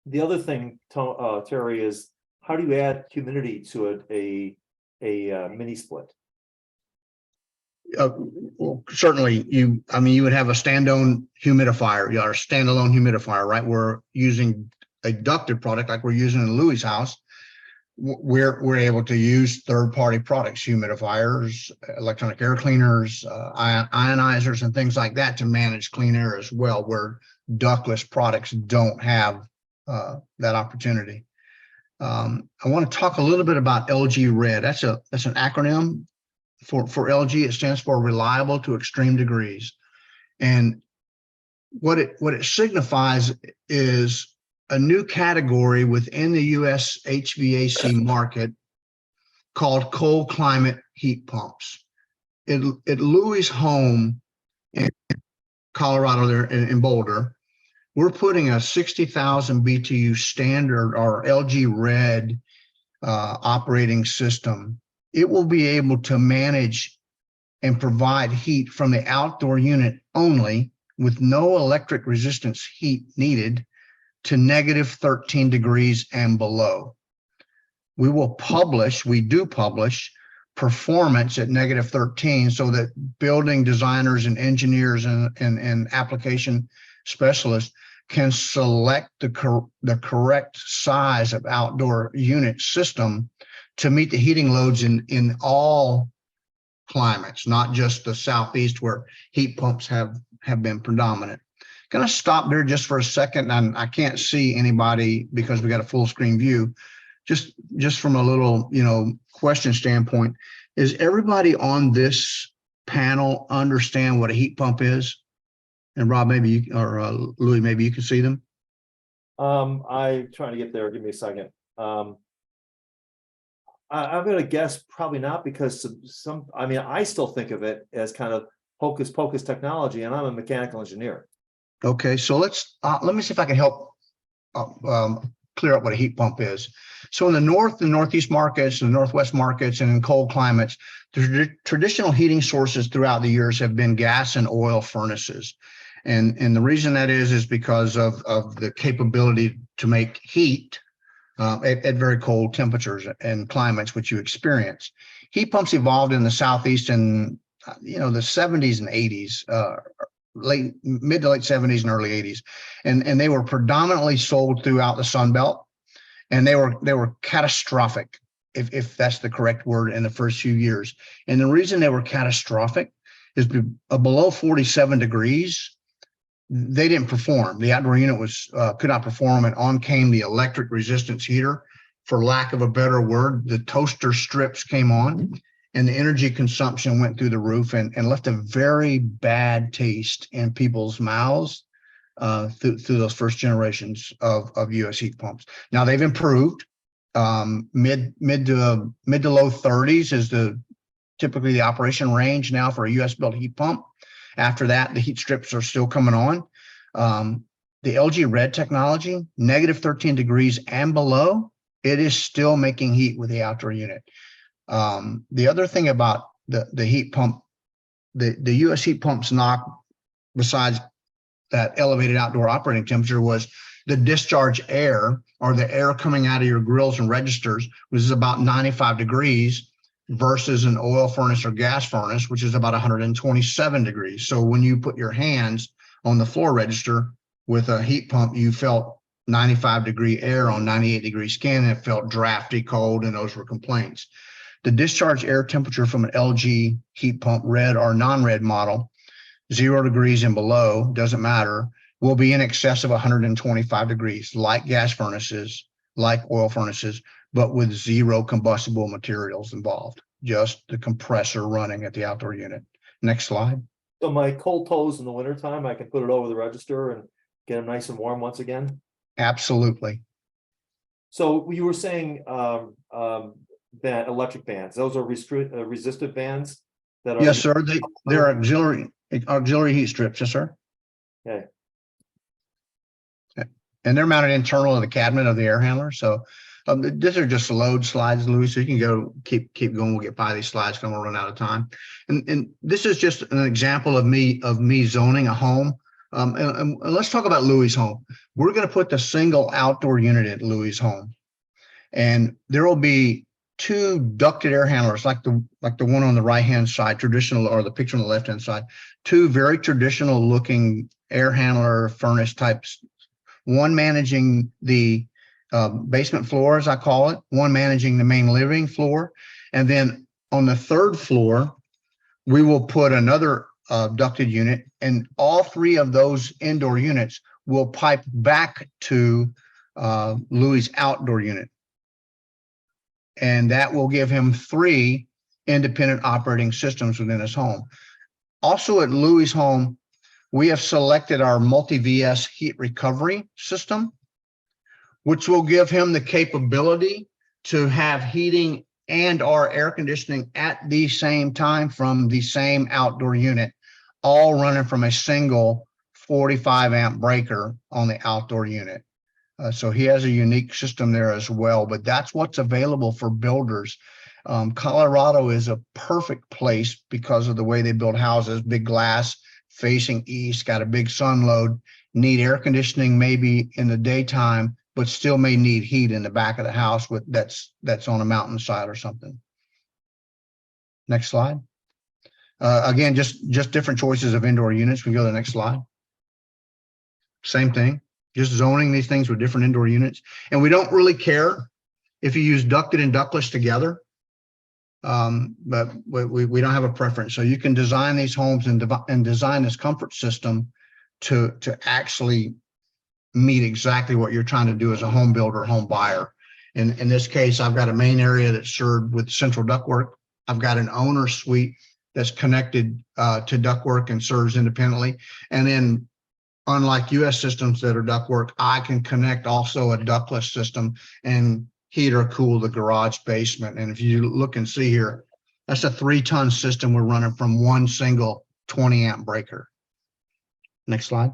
The other thing, Terry, is how do you add humidity to a mini split? Well, certainly you would have a standalone humidifier, or a standalone humidifier, right? We're using a ducted product like we're using in Louis' house. We're able to use third-party products, humidifiers, electronic air cleaners, ionizers, and things like that to manage clean air as well, where ductless products don't have that opportunity. I want to talk a little bit about LG Red. That's an acronym for LG. It stands for reliable to extreme degrees. And what it signifies is a new category within the US HVAC market called cold climate heat pumps. At Louis' home in Colorado, there in Boulder, we're putting a 60,000 BTU standard or LG Red operating system. It will be able to manage and provide heat from the outdoor unit only with no electric resistance heat needed to -13 degrees and below. We do publish performance at -13 so that building designers and engineers and application specialists can select the correct size of outdoor unit system to meet the heating loads in all climates, not just the Southeast where heat pumps have been predominant. Gonna stop there just for a second. And I can't see anybody because we got a full screen view. Just from a little, question standpoint, is everybody on this panel understand what a heat pump is? And Rob, maybe you, or Louis, maybe you can see them. I'm trying to get there. Give me a second. I'm going to guess probably not, because I still think of it as kind of hocus pocus technology, and I'm a mechanical engineer. Okay, so let me see if I can help clear up what a heat pump is. So in the North and Northeast markets, and the Northwest markets, and in cold climates, the traditional heating sources throughout the years have been gas and oil furnaces. And the reason that is because of the capability to make heat at very cold temperatures and climates, which you experience. Heat pumps evolved in the Southeast in the 70s and 80s, mid to late 70s and early 80s, and they were predominantly sold throughout the Sun Belt, and they were catastrophic, if that's the correct word, in the first few years. And the reason they were catastrophic is below 47 degrees. They didn't perform. The outdoor unit could not perform, and on came the electric resistance heater, for lack of a better word. The toaster strips came on, and the energy consumption went through the roof and left a very bad taste in people's mouths through those first generations of US heat pumps. Now they've improved. Mid to low 30s is typically the operation range now for a US built heat pump. After that, the heat strips are still coming on. The LG Red technology, -13 degrees and below, it is still making heat with the outdoor unit. The other thing about the heat pump, the US heat pumps knock, besides that elevated outdoor operating temperature, was the discharge air, or the air coming out of your grills and registers, was about 95 degrees. Versus an oil furnace or gas furnace, which is about 127 degrees. So when you put your hands on the floor register with a heat pump, you felt 95-degree air on 98-degree skin, and it felt drafty, cold, and those were complaints. The discharge air temperature from an LG heat pump, red or non-red model, 0 degrees and below, doesn't matter, will be in excess of 125 degrees, like gas furnaces, like oil furnaces, but with 0 combustible materials involved, just the compressor running at the outdoor unit. Next slide. So my cold toes in the wintertime, I can put it over the register and get them nice and warm once again. Absolutely. So you were saying that electric bands, those are resistive bands that are. Yes, sir. They're auxiliary heat strips. Yes, sir. Okay. And they're mounted internal to the cabinet of the air handler. So these are just load slides, Louis. So you can go keep going. We'll get by these slides because I'm gonna run out of time. And this is just an example of me zoning a home. And let's talk about Louis' home. We're going to put the single outdoor unit at Louis' home, and there will be two ducted air handlers, like the one on the right hand side, traditional, or the picture on the left hand side. Two very traditional looking air handler furnace types. One managing the basement floor, as I call it. One managing the main living floor, and then on the third floor, we will put another ducted unit, and all three of those indoor units will pipe back to Louis' outdoor unit. And that will give him 3 independent operating systems within his home. Also at Louis' home, we have selected our multi-VS heat recovery system, which will give him the capability to have heating and or air conditioning at the same time from the same outdoor unit, all running from a single 45 amp breaker on the outdoor unit. So he has a unique system there as well, but that's what's available for builders. Colorado is a perfect place because of the way they build houses, big glass facing east, got a big sun load, need air conditioning maybe in the daytime, but still may need heat in the back of the house with that's on a mountainside or something. Next slide. Again, just different choices of indoor units. We go to the next slide. Same thing, just zoning these things with different indoor units. And we don't really care if you use ducted and ductless together, but we don't have a preference. So you can design these homes and design this comfort system to actually meet exactly what you're trying to do as a home builder, home buyer. In this case, I've got a main area that's served with central ductwork. I've got an owner suite that's connected to ductwork and serves independently. And then, unlike US systems that are ductwork, I can connect also a ductless system and heat or cool the garage basement. And if you look and see here, that's a 3-ton system we're running from one single 20 amp breaker. Next slide.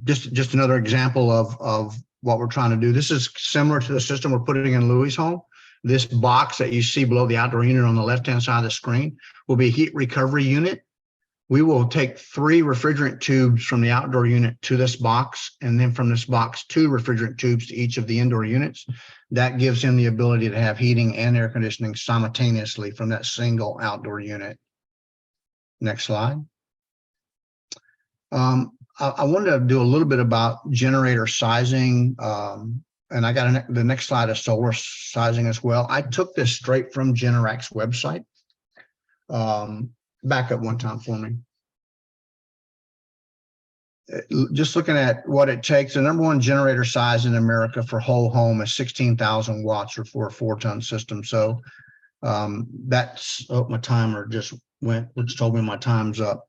Just another example of what we're trying to do. This is similar to the system we're putting in Louis' home. This box that you see below the outdoor unit on the left-hand side of the screen will be a heat recovery unit. We will take 3 refrigerant tubes from the outdoor unit to this box, and then from this box, 2 refrigerant tubes to each of the indoor units. That gives him the ability to have heating and air conditioning simultaneously from that single outdoor unit. Next slide. I wanted to do a little bit about generator sizing, and I got the next slide is solar sizing as well. I took this straight from Generac's website. Back up one time for me. Just looking at what it takes, the #1 generator size in America for whole home is 16,000 watts or for a 4-ton system. So that's, oh, my timer just went, which told me my time's up.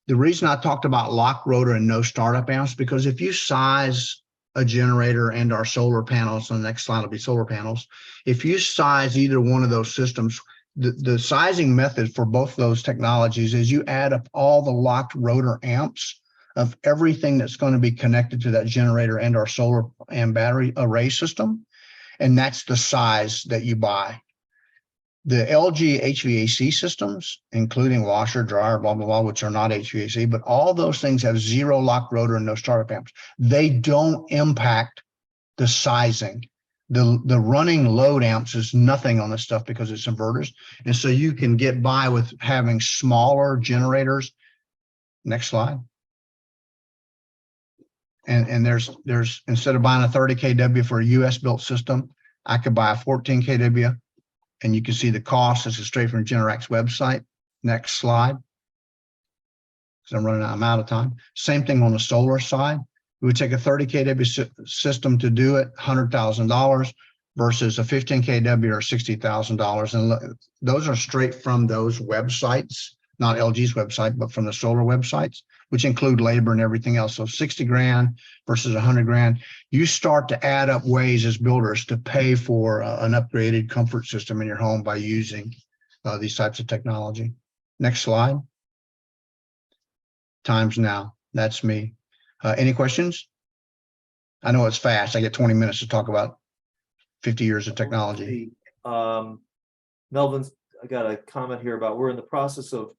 The reason I talked about lock rotor and no startup amps, because if you size a generator and our solar panels, on the next slide will be solar panels. If you size either one of those systems, the sizing method for both those technologies is you add up all the locked rotor amps of everything that's going to be connected to that generator and our solar and battery array system. And that's the size that you buy. The LG HVAC systems, including washer, dryer, blah, blah, blah, which are not HVAC, but all those things have 0 locked rotor and no startup amps. They don't impact the sizing. The running load amps is nothing on this stuff because it's inverters. And so you can get by with having smaller generators. Next slide. And there's instead of buying a 30 kW for a US built system, I could buy a 14 kW. And you can see the cost. This is straight from Generac's website. Next slide. Because I'm out of time. Same thing on the solar side. We would take a 30 kW system to do it, $100,000. versus a 15 kW or $60,000. And those are straight from those websites, not LG's website, but from the solar websites, which include labor and everything else. So 60 grand versus 100 grand. You start to add up ways as builders to pay for an upgraded comfort system in your home by using these types of technology. Next slide. Times now. That's me. Any questions? I know it's fast. I get 20 minutes to talk about 50 years of technology. Melvin's, I got a comment here about, we're in the process of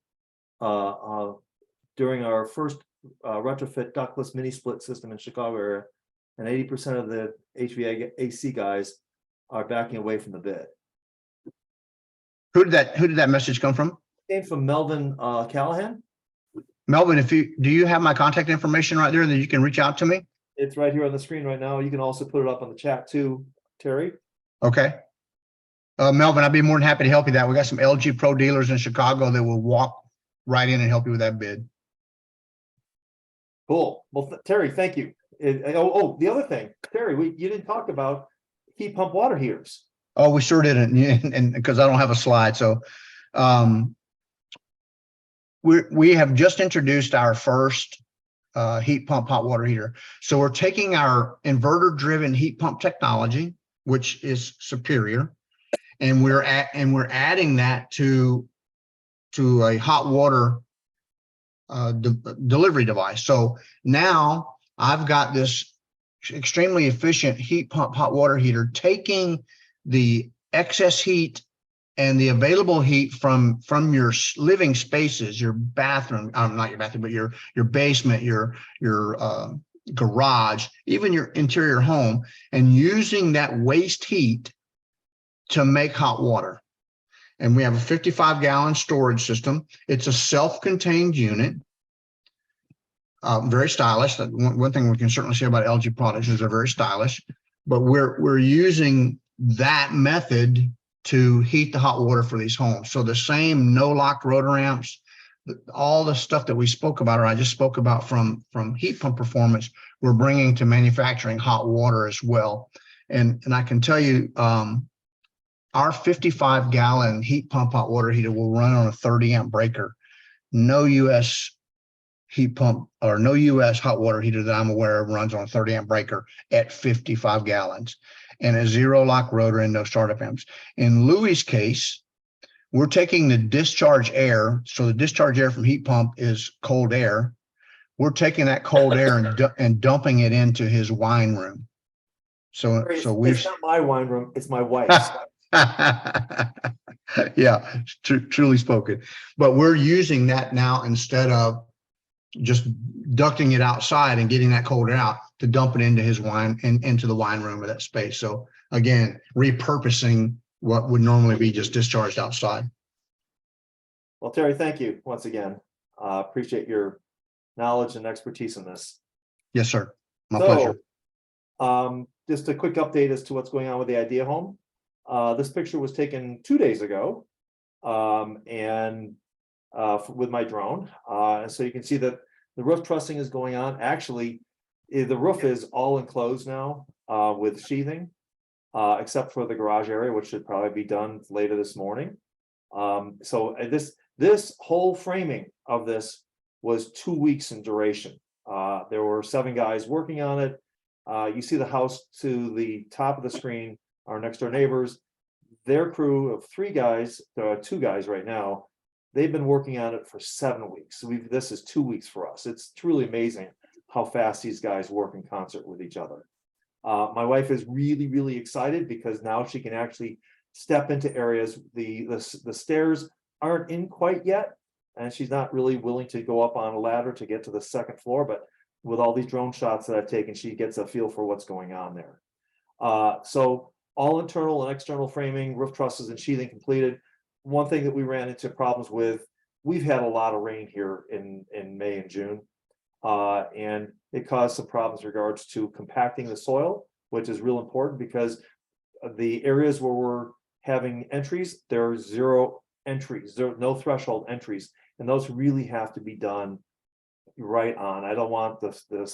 during our first retrofit ductless mini split system in Chicago area, and 80% of the HVAC guys are backing away from the bid. Who did that message come from? Came from Melvin Callahan. Melvin, do you have my contact information right there that you can reach out to me? It's right here on the screen right now. You can also put it up on the chat too, Terry. Okay. Melvin, I'd be more than happy to help you that. We got some LG Pro dealers in Chicago that will walk right in and help you with that bid. Cool. Well, Terry, thank you. The other thing, Terry, you didn't talk about heat pump water heaters. Oh, we sure didn't, and because I don't have a slide. So we have just introduced our first heat pump hot water heater. So we're taking our inverter driven heat pump technology, which is superior, and we're adding that to a hot water delivery device. So now I've got this extremely efficient heat pump hot water heater taking the excess heat and the available heat from your living spaces, your bathroom, not your bathroom, but your basement, your garage, even your interior home, and using that waste heat to make hot water. And we have a 55-gallon storage system. It's a self-contained unit. Very stylish. One thing we can certainly say about LG products is they're very stylish, but we're using that method to heat the hot water for these homes. So the same no-lock rotor amps, all the stuff that we spoke about, or I just spoke about from heat pump performance, we're bringing to manufacturing hot water as well. And I can tell you, our 55-gallon heat pump hot water heater will run on a 30-amp breaker. No U.S. heat pump or no U.S. hot water heater that I'm aware of runs on a 30-amp breaker at 55 gallons and a zero lock rotor and no startup amps. In Louis' case, we're taking the discharge air. So the discharge air from heat pump is cold air. We're taking that cold air and dumping it into his wine room. So it's not my wine room, it's my wife's. Yeah, truly spoken. But we're using that now instead of just ducting it outside and getting that cold air out to dump it into his wine and into the wine room of that space. So again, repurposing what would normally be just discharged outside. Well, Terry, thank you once again. Appreciate your knowledge and expertise in this. Yes, sir. My pleasure. Just a quick update as to what's going on with the Idea Home. This picture was taken 2 days ago, with my drone. And so you can see that the roof trussing is going on. Actually, the roof is all enclosed now with sheathing, except for the garage area, which should probably be done later this morning. So this whole framing of this was 2 weeks in duration. There were 7 guys working on it. You see the house to the top of the screen, our next door neighbors, their crew of 3 guys, 2 guys right now, they've been working on it for 7 weeks. So this is 2 weeks for us. It's truly amazing how fast these guys work in concert with each other. My wife is really, really excited because now she can actually step into areas. The stairs aren't in quite yet, and she's not really willing to go up on a ladder to get to the 2nd floor, but with all these drone shots that I've taken, she gets a feel for what's going on there. So all internal and external framing, roof trusses and sheathing completed. One thing that we ran into problems with, we've had a lot of rain here in May and June, and it caused some problems in regards to compacting the soil, which is real important because the areas where we're having entries, there are 0 entries, there are no threshold entries, and those really have to be done right on. I don't want the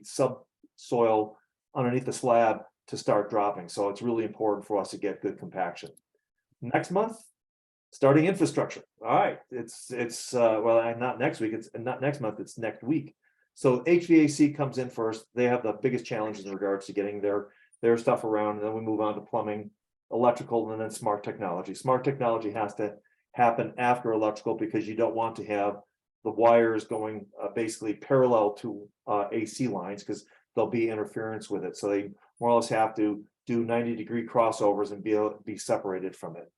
subsoil underneath the slab to start dropping. So it's really important for us to get good compaction. Next month, starting infrastructure. All right, it's well, not next week, it's not next month, it's next week. So HVAC comes in first. They have the biggest challenges in regards to getting their stuff around, and then we move on to plumbing, electrical, and then smart technology. Smart technology has to happen after electrical because you don't want to have the wires going basically parallel to AC lines, because there'll be interference with it. So they more or less have to do 90-degree crossovers and be separated from it.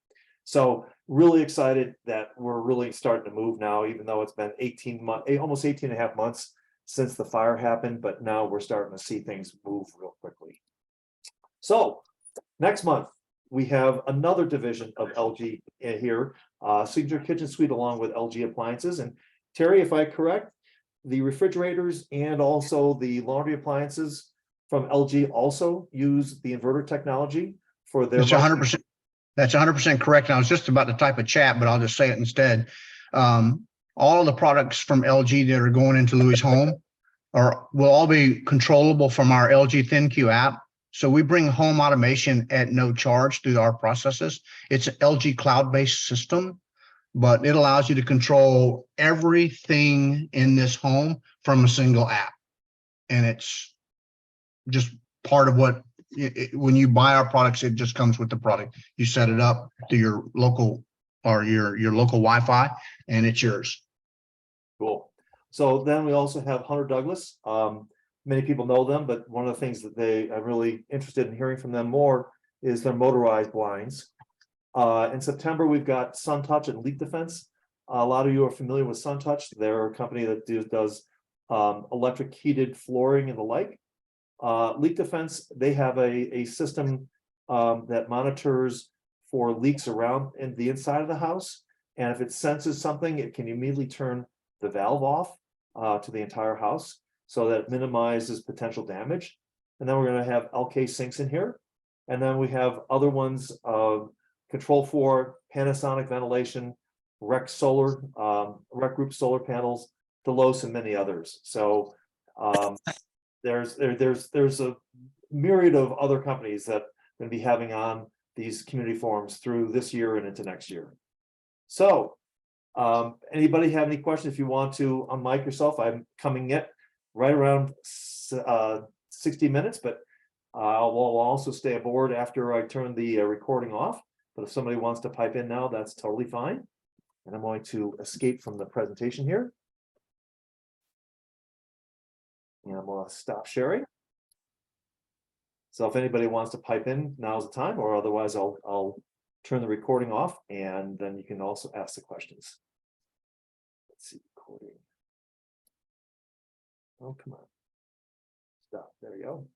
So really excited that we're really starting to move now, even though it's been 18 months, almost 18 and a half months since the fire happened, but now we're starting to see things move real quickly. So next month, we have another division of LG here, Signature Kitchen Suite along with LG appliances. And Terry, if I'm correct, the refrigerators and also the laundry appliances from LG also use the inverter technology for their. It's 100%. That's 100% correct. And I was just about to type a chat, but I'll just say it instead. All of the products from LG that are going into Louis' home will all be controllable from our LG ThinQ app. So we bring home automation at no charge through our processes. It's an LG cloud-based system, but it allows you to control everything in this home from a single app. And it's just part of what, when you buy our products, it just comes with the product. You set it up to your local or your local Wi-Fi, and it's yours. Cool. So then we also have Hunter Douglas. Many people know them, but one of the things that they are really interested in hearing from them more is their motorized blinds. In September, we've got SunTouch and Leak Defense. A lot of you are familiar with SunTouch. They're a company that does electric heated flooring and the like. Leak Defense, they have a system that monitors for leaks around in the inside of the house. And if it senses something, it can immediately turn the valve off to the entire house, so that it minimizes potential damage. And then we're going to have LK sinks in here. And then we have other ones of Control 4, Panasonic ventilation, Rec Solar, Rec Group solar panels, Delos, and many others. So there's a myriad of other companies that are going to be having on these community forums through this year and into next year. So anybody have any questions? If you want to unmic yourself, I'm coming in right around 60 minutes, but I'll also stay aboard after I turn the recording off. But if somebody wants to pipe in now, that's totally fine. And I'm going to escape from the presentation here. And I'm going to stop sharing. So if anybody wants to pipe in, now's the time, or otherwise I'll turn the recording off, and then you can also ask the questions. Let's see, recording. Oh, come on. Stop. There you go.